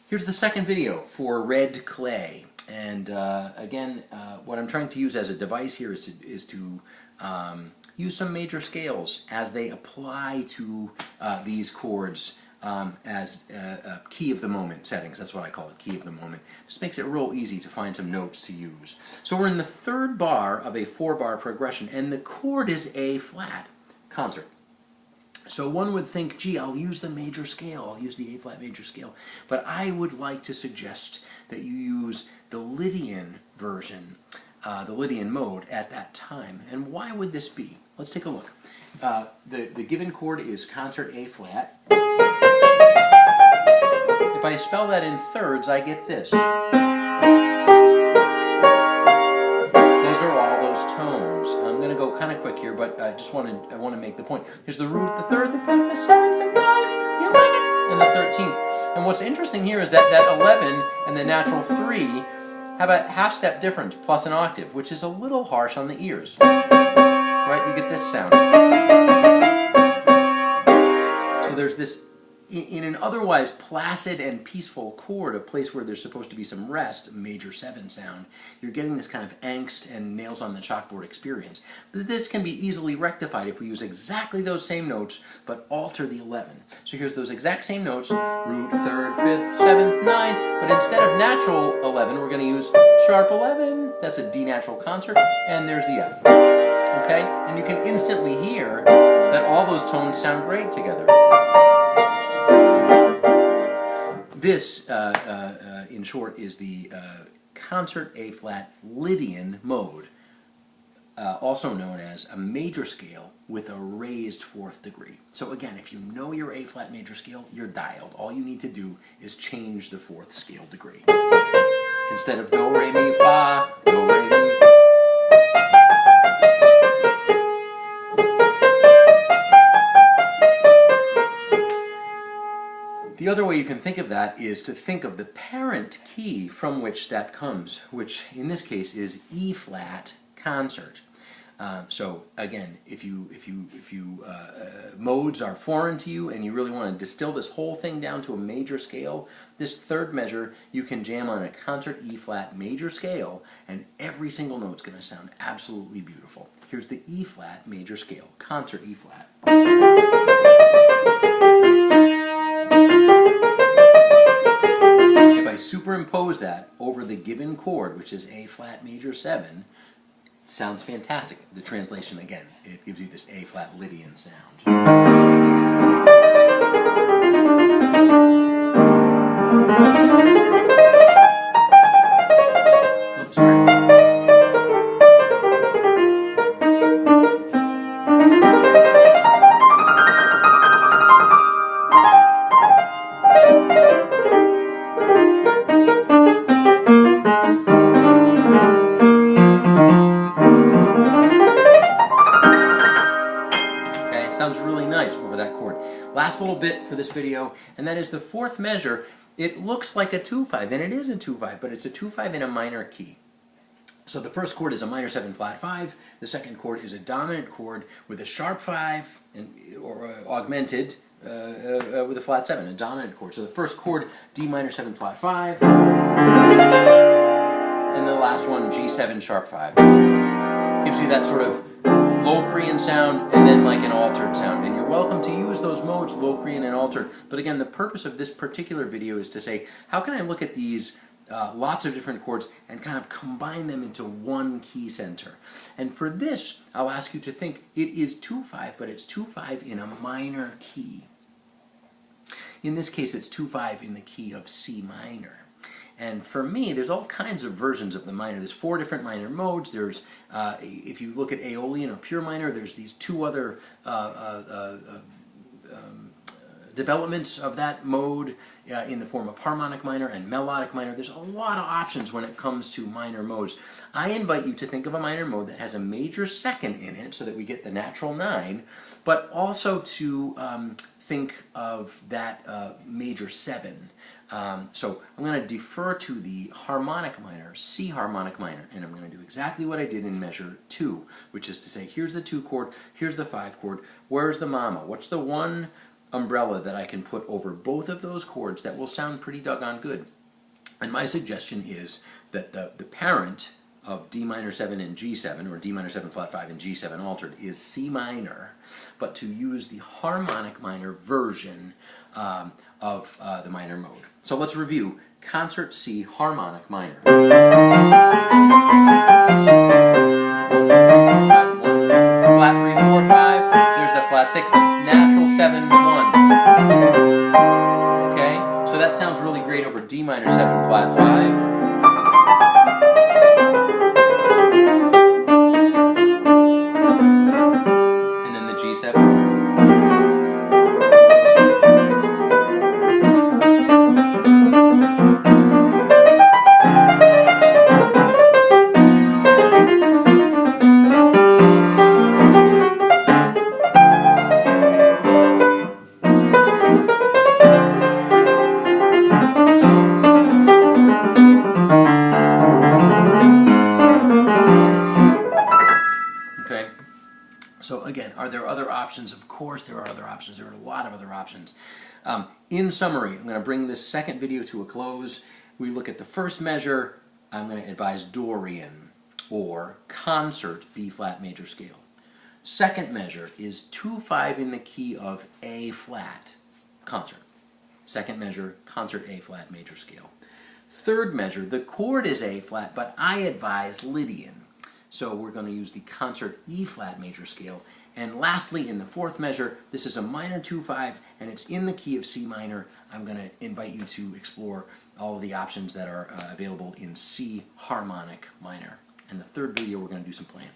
Here's the second video for red clay. And again, what I'm trying to use as a device here is to use some major scales as they apply to these chords as key of the moment settings. That's what I call it, key of the moment. Just makes it real easy to find some notes to use. So we're in the third bar of a 4-bar progression, and the chord is A flat concert. So one would think, gee, I'll use the major scale, I'll use the A flat major scale, but I would like to suggest that you use the Lydian version, the Lydian mode at that time. And why would this be? Let's take a look. The given chord is concert A flat. If I spell that in thirds, I get this. Those are all those tones. I'm going to go kind of quick here, but I want to make the point. Here's the root, the third, the fifth, the seventh, the ninth, you like it, and the 13th. And what's interesting here is that that 11 and the natural 3 have a half-step difference plus an octave, which is a little harsh on the ears. Right? You get this sound. So there's this, in an otherwise placid and peaceful chord, a place where there's supposed to be some rest, major 7 sound, you're getting this kind of angst and nails on the chalkboard experience. But this can be easily rectified if we use exactly those same notes, but alter the 11. So here's those exact same notes, root, 3rd, 5th, 7th, 9th, but instead of natural 11, we're going to use sharp 11, that's a D natural concert, and there's the F. Okay? And you can instantly hear that all those tones sound great together. This, in short, is the concert A-flat Lydian mode, also known as a major scale with a raised 4th degree. So again, if you know your A-flat major scale, you're dialed. All you need to do is change the 4th scale degree. Instead of do, re, mi, fa, do, re, mi. The other way you can think of that is to think of the parent key from which that comes, which in this case is E-flat concert. So again, if modes are foreign to you and you really want to distill this whole thing down to a major scale, this third measure you can jam on a concert E-flat major scale, and every single note's going to sound absolutely beautiful. Here's the E-flat major scale, concert E-flat. If I superimpose that over the given chord, which is A-flat major 7, it sounds fantastic. The translation, again, it gives you this A-flat Lydian sound. Oops, sorry. Sounds really nice over that chord. Last little bit for this video, and that is the 4th measure. It looks like a 2-5, and it is a 2-5, but it's a 2-5 in a minor key. So the first chord is a minor 7 flat 5, the second chord is a dominant chord with a sharp 5, or augmented with a flat 7, a dominant chord. So the first chord, D minor 7 flat 5, and the last one, G7 sharp 5. Gives you that sort of Locrian sound and then like an altered sound. And you're welcome to use those modes, Locrian and altered. But again, the purpose of this particular video is to say, how can I look at these lots of different chords and kind of combine them into one key center? And for this, I'll ask you to think, it is 2-5, but it's 2-5 in a minor key. In this case, it's 2-5 in the key of C minor. And for me, there's all kinds of versions of the minor. There's 4 different minor modes. There's, if you look at Aeolian or pure minor, there's these 2 other developments of that mode in the form of harmonic minor and melodic minor. There's a lot of options when it comes to minor modes. I invite you to think of a minor mode that has a major 2nd in it so that we get the natural 9, but also to think of that major 7. So I'm going to defer to the harmonic minor, C harmonic minor, and I'm going to do exactly what I did in measure 2, which is to say, here's the 2 chord, here's the 5 chord, where's the mama? What's the 1, umbrella that I can put over both of those chords that will sound pretty doggone good. And my suggestion is that the parent of D minor 7 and G7, or D minor 7 flat 5 and G7 altered, is C minor, but to use the harmonic minor version of the minor mode. So let's review. Concert C harmonic minor. 1, 2, 3, 4, 5. 1, 2, flat 3, 4, 5. There's the flat 6. Natural 7, 1. Okay? So that sounds really great over D minor 7 flat 5. And then the G7. Okay, so again, are there other options? Of course there are other options. There are a lot of other options. In summary, I'm going to bring this second video to a close. We look at the first measure. I'm going to advise Dorian, or concert B flat major scale. Second measure is 2-5 in the key of A flat, concert. Second measure, concert A flat major scale. Third measure, the chord is A flat, but I advise Lydian. So we're going to use the concert E flat major scale. And lastly, in the fourth measure, this is a minor 2-5, and it's in the key of C minor. I'm going to invite you to explore all of the options that are available in C harmonic minor. And the third video, we're going to do some playing.